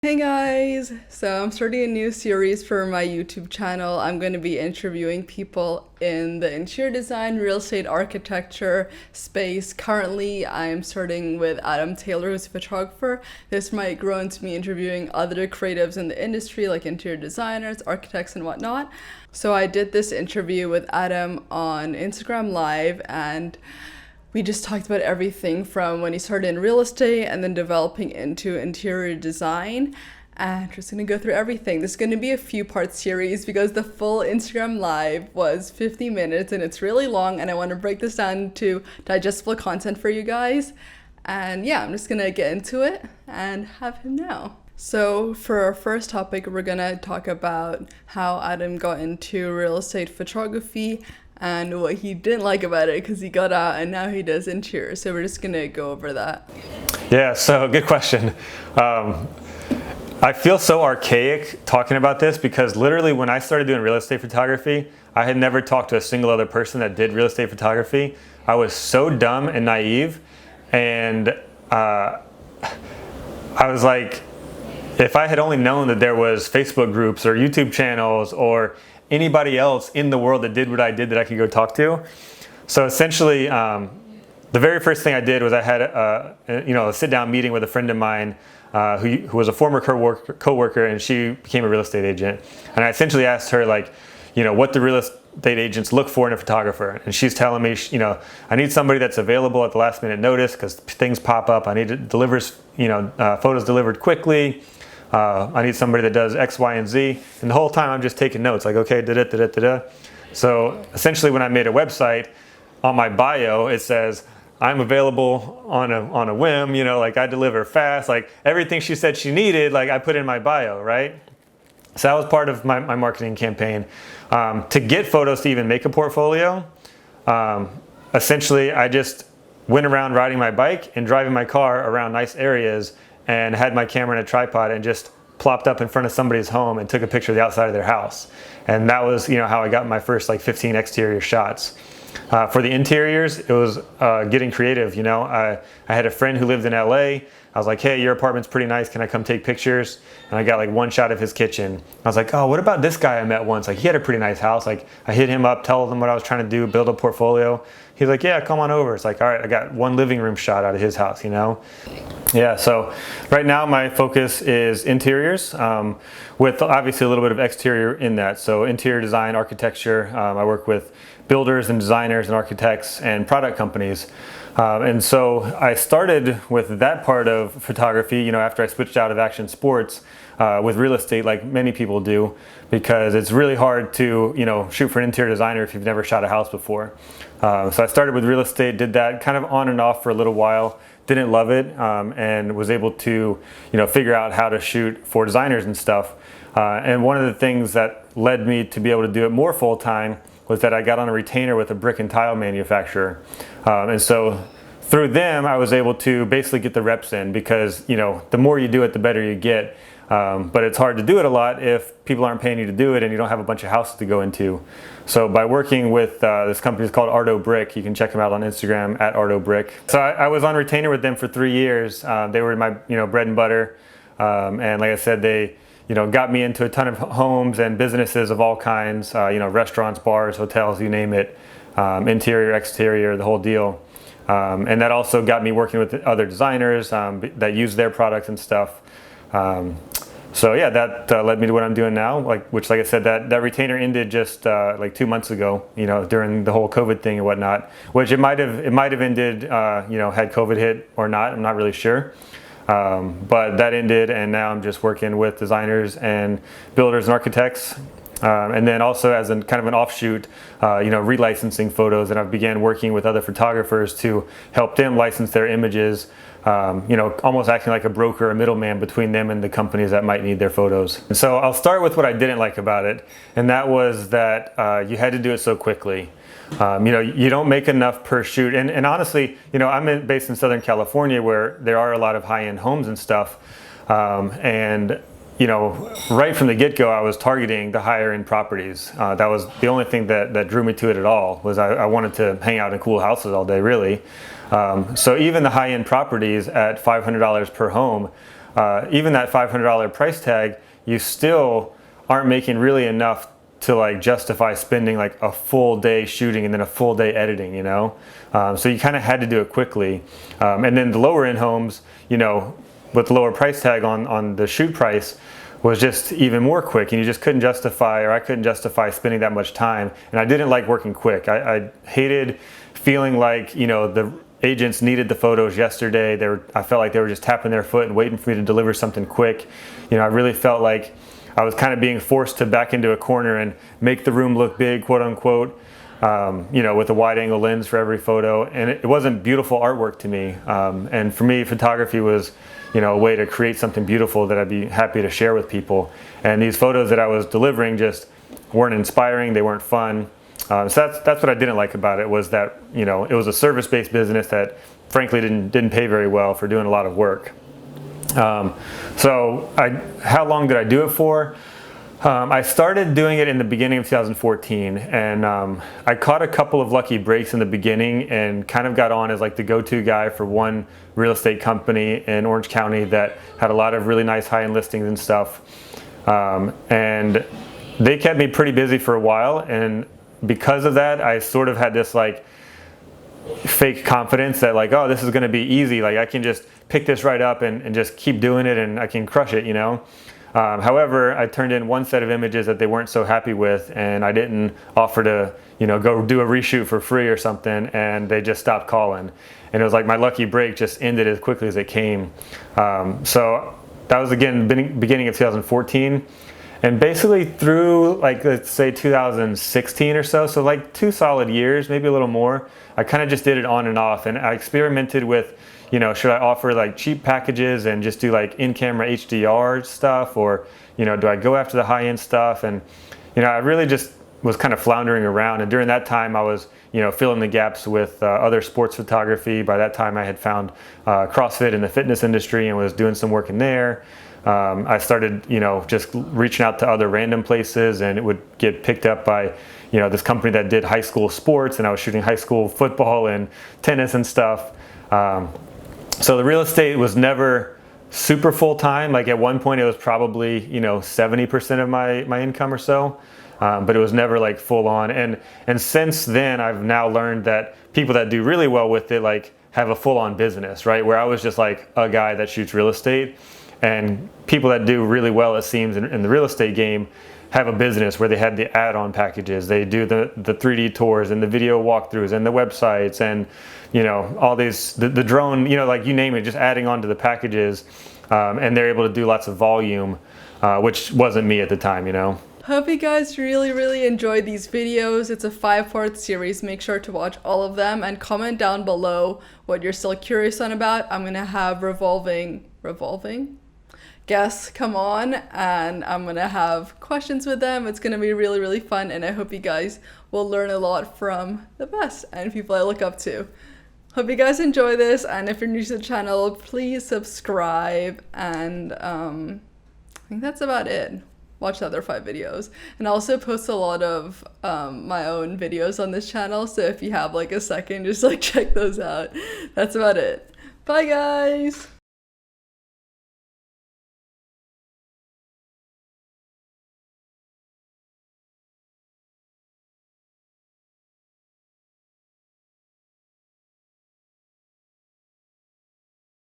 Hey guys! So I'm starting a new series for my YouTube channel. I'm going to be interviewing people in the interior design, real estate architecture space. Currently, I'm starting with Adam Taylor, who's a photographer. This might grow into me interviewing other creatives in the industry, like interior designers, architects, and whatnot. So I did this interview with Adam on Instagram Live, and we just talked about everything from when he started in real estate and then developing into interior design. And we're just gonna go through everything. This is gonna be a few part series because the full Instagram live was 50 minutes and it's really long, and I want to break this down to digestible content for you guys. And yeah, I'm just gonna get into it and have him now. So for our first topic, we're gonna talk about how Adam got into real estate photography and what he didn't like about it because he got out and now he does interior. So we're just gonna go over that. Yeah, so good question. I feel so archaic talking about this because literally when I started doing real estate photography, I had never talked to a single other person that did real estate photography. I was so dumb and naive, and I was like, if I had only known that there was Facebook groups or YouTube channels or anybody else in the world that did what I did that I could go talk to. So essentially, the very first thing I did was I had a sit-down meeting with a friend of mine who was a former co-worker, and she became a real estate agent. And I essentially asked her, like, what the real estate agents look for in a photographer. And she's telling me, I need somebody that's available at the last minute notice because things pop up. I need it delivers, photos delivered quickly. I need somebody that does X, Y, and Z. And the whole time I'm just taking notes, like, okay, da-da-da-da-da. So essentially when I made a website, on my bio, it says, I'm available on a whim, like I deliver fast, like everything she said she needed, like I put in my bio, right? So that was part of my marketing campaign. To get photos to even make a portfolio, essentially I just went around riding my bike and driving my car around nice areas and had my camera in a tripod and just plopped up in front of somebody's home and took a picture of the outside of their house. And that was, how I got my first 15 exterior shots. For the interiors, it was getting creative. I had a friend who lived in LA. I was like, hey, your apartment's pretty nice. Can I come take pictures? And I got one shot of his kitchen. I was like, oh, what about this guy I met once? He had a pretty nice house. I hit him up, tell him what I was trying to do, build a portfolio. He's like, yeah, come on over. It's like, all right, I got one living room shot out of his house, Yeah, so right now my focus is interiors, with obviously a little bit of exterior in that. So interior design, architecture. I work with builders and designers and architects and product companies. And so I started with that part of photography, after I switched out of action sports with real estate, like many people do, because it's really hard to, shoot for an interior designer if you've never shot a house before. So I started with real estate, did that kind of on and off for a little while, didn't love it, and was able to, figure out how to shoot for designers and stuff. And one of the things that led me to be able to do it more full time was that I got on a retainer with a brick and tile manufacturer. And so through them, I was able to basically get the reps in because, the more you do it, the better you get. But it's hard to do it a lot if people aren't paying you to do it and you don't have a bunch of houses to go into. So by working with this company, it's called Arto Brick. You can check them out on Instagram at Arto Brick. So I was on retainer with them for 3 years. They were my bread and butter. And like I said, they got me into a ton of homes and businesses of all kinds, restaurants, bars, hotels, you name it, interior, exterior, the whole deal. And that also got me working with other designers that use their products and stuff. So yeah, that led me to what I'm doing now, which like I said, that retainer ended just 2 months ago, during the whole COVID thing and whatnot, which it might have ended, had COVID hit or not, I'm not really sure. But that ended, and now I'm just working with designers and builders and architects. And then also as kind of an offshoot, relicensing photos, and I've began working with other photographers to help them license their images, almost acting like a broker, a middleman between them and the companies that might need their photos. And so I'll start with what I didn't like about it, and that was that you had to do it so quickly. You don't make enough per shoot. And honestly, I'm based in Southern California where there are a lot of high-end homes and stuff. And right from the get-go, I was targeting the higher-end properties. That was the only thing that drew me to it at all, was I wanted to hang out in cool houses all day, really. So even the high-end properties at $500 per home, even that $500 price tag, you still aren't making really enough to like justify spending like a full day shooting and then a full day editing, you know? So you kind of had to do it quickly. And then the lower end homes, you know, with the lower price tag on the shoot price was just even more quick, and you just couldn't justify, or I couldn't justify spending that much time. And I didn't like working quick. I hated feeling like, you know, the agents needed the photos yesterday. I felt like they were just tapping their foot and waiting for me to deliver something quick. You know, I really felt like I was kind of being forced to back into a corner and make the room look big, quote unquote, you know, with a wide angle lens for every photo. And it wasn't beautiful artwork to me. And for me, photography was, you know, a way to create something beautiful that I'd be happy to share with people. And these photos that I was delivering just weren't inspiring, they weren't fun. So that's what I didn't like about it, was that, you know, it was a service-based business that frankly didn't pay very well for doing a lot of work. So how long did I do it for? I started doing it in the beginning of 2014, and I caught a couple of lucky breaks in the beginning and kind of got on as like the go-to guy for one real estate company in Orange County that had a lot of really nice high-end listings and stuff. And they kept me pretty busy for a while, and because of that, I sort of had this like fake confidence that like, oh, this is going to be easy. Like I can just pick this right up and just keep doing it and I can crush it, you know? However, I turned in one set of images that they weren't so happy with, and I didn't offer to, you know, go do a reshoot for free or something, and they just stopped calling. And it was like my lucky break just ended as quickly as it came. So that was again beginning of 2014. And basically through like, let's say 2016 or so, so like 2 solid years, maybe a little more, I kind of just did it on and off, and I experimented with, you know, should I offer like cheap packages and just do like in-camera HDR stuff, or, you know, do I go after the high-end stuff? And, you know, I really just was kind of floundering around, and during that time I was, you know, filling the gaps with other sports photography. By that time I had found CrossFit in the fitness industry and was doing some work in there. I started, you know, just reaching out to other random places, and it would get picked up by, you know, this company that did high school sports, and I was shooting high school football and tennis and stuff. So the real estate was never super full time. Like at one point it was probably, you know, 70% of my income or so, but it was never like full on. And since then I've now learned that people that do really well with it like have a full on business, right? Where I was just like a guy that shoots real estate. And people that do really well, it seems, in the real estate game have a business where they have the add-on packages. They do the 3D tours and the video walkthroughs and the websites and, you know, all these, the drone, you know, like you name it, just adding on to the packages. And they're able to do lots of volume, which wasn't me at the time, you know. Hope you guys really enjoyed these videos. It's a 5-part series. Make sure to watch all of them and comment down below what you're still curious on about. I'm gonna have revolving guests come on, and I'm gonna have questions with them. It's gonna be really fun, and I hope you guys will learn a lot from the best and people I look up to. Hope you guys enjoy this, and if you're new to the channel, please subscribe, and I think that's about it. Watch the other 5 videos, and I also post a lot of my own videos on this channel, so if you have like a second, just like check those out. That's about it. Bye guys!